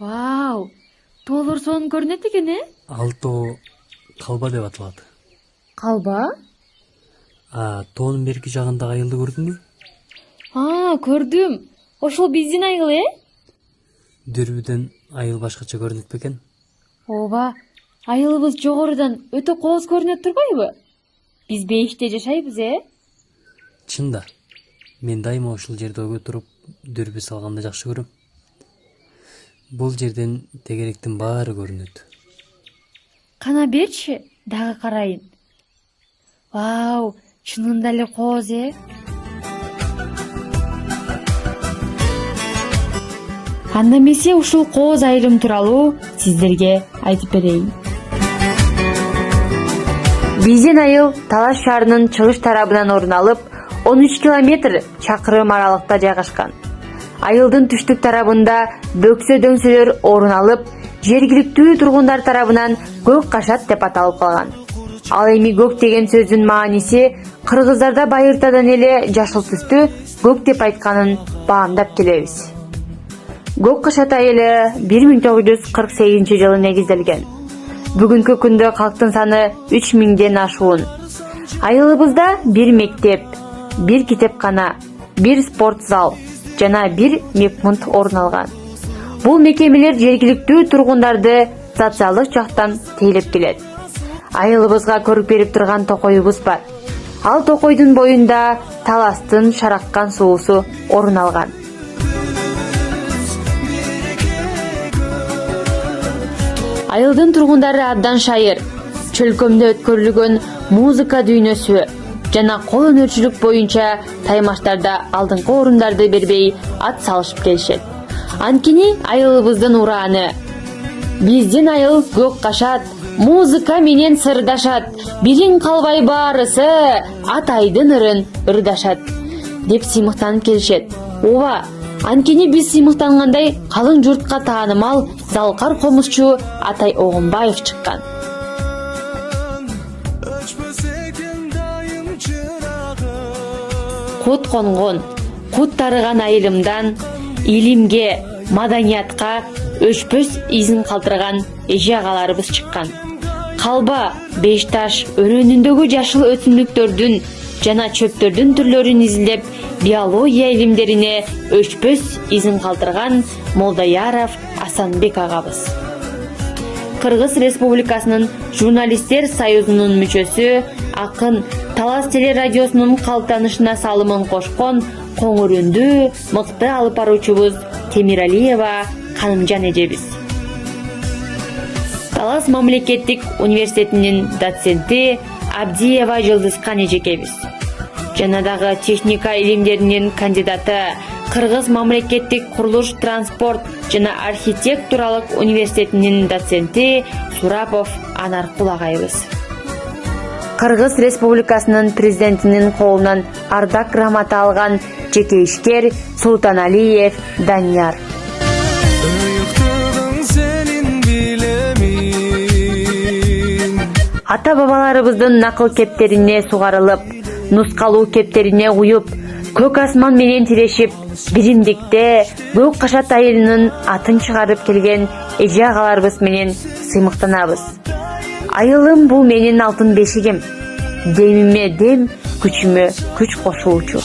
Вау, тоолор сонун көрүнөт экен, э? Ал тоо калба деп аталат. Калба? Тоонун берки жагындагы айылды көрдүңбү? Көрдүм. Ошол биздин айыл, э? Дүрбүдөн айыл башкача көрүнөт бекен? Ооба, айылыбыз жогорудан өтө кооз көрүнөт турбайбы? Биз бейиште жашайбыз, э? Чын да. Мен дайыма ушул жерде ойго туруп дүрбү салганды жакшы көрөм. Бул жерден тегеректин баары көрүнөт. Кана берчи, дагы карайын. Вау, чынында эле кооз, э? Анда эмесе ушул кооз айылым тууралуу сиздерге айтып берейин. Биздин айыл Талас шаарынын чыгыш тарабынан орун алып, 13 километр чакырым аралыкта жайгашкан. Айылдын түштүк тарабында бөксө дөңсөлөр орун алып, жергиликтүү тургундар тарабынан көк кашат деп аталып калган. Ал эми көк деген сөздүн мааниси кыргыздарда байыртадан эле жашыл түстү көк деп айтканын баамдап келебиз. Көк кашат айылы 1948 жылы негизделген. Бүгүнкү күндө калктын саны 3000ден ашуун. Айылыбызда бир мектеп, бир китепкана, бир спорт зал жана бир медпункт орун алган. Бул мекемелер жергиликтүү тургундарды социалдык жактан тейлеп келет. Айылыбызга көрүк берип турган токойубуз бар. Ал токойдун боюнда Таластын шараккан суусу орун алган. Айылдын тургундары абдан шайыр, чөлкөмдө өткөрүлгөн музыка дүйнөсү жана кол өнөрчүлүк боюнча таймаштарда алдыңкы орундарды бербей ат салышып келишет. Анткени айылыбыздын урааны: биздин айыл көк кашат, музыка менен сырдашат, бирин калбай баарысы атайдын ырын ырдашат деп сыймыктанып келишет. Ооба, анткени биз сыймыктангандай калың журтка таанымал залкар комузчу Атай Огунбаев чыккан. Кут конгон, кут тарыган айылымдан илимге, маданиятка өчпөс изин калтырган эже агаларыбыз чыккан. Калба, Бешташ өрөөнүндөгү жашыл өсүмдүктөрдүн жана чөптөрдүн түрлөрүн изилдеп, биология илимдерине өчпөс изин калтырган Молдаяров Асанбек агабыз. Кыргыз Республикасынын Журналисттер союзунун мүчөсү, акын, Талас телерадиосунун калыптанышына салымын кошкон коңур үндүү, мыкты алып баруучубуз Темиралиева Канымжан эжебиз. Талас мамлекеттик университетинин доценти Абдиева Жылдызкан эжекебиз. Жана дагы техника илимдеринин кандидаты, Кыргыз мамлекеттик курулуш, транспорт жана архитектуралык университетинин доценти Сурапов Анаркул агайыбыз. Кыргыз Республикасынын президентинин колунан ардак грамота алган жеке ишкер Султаналиев Данияр. Ата бабаларыбыздын накыл кептерине сугарылып, нускалуу кептерине уюп, көк асман менен тирешип, биримдикте көк кашат айылынын атын чыгарып келген эже агаларыбыз менен сыймыктанабыз. Айылым бул менин алтын бешигим, демиме дем, күчүмө күч кошуучу.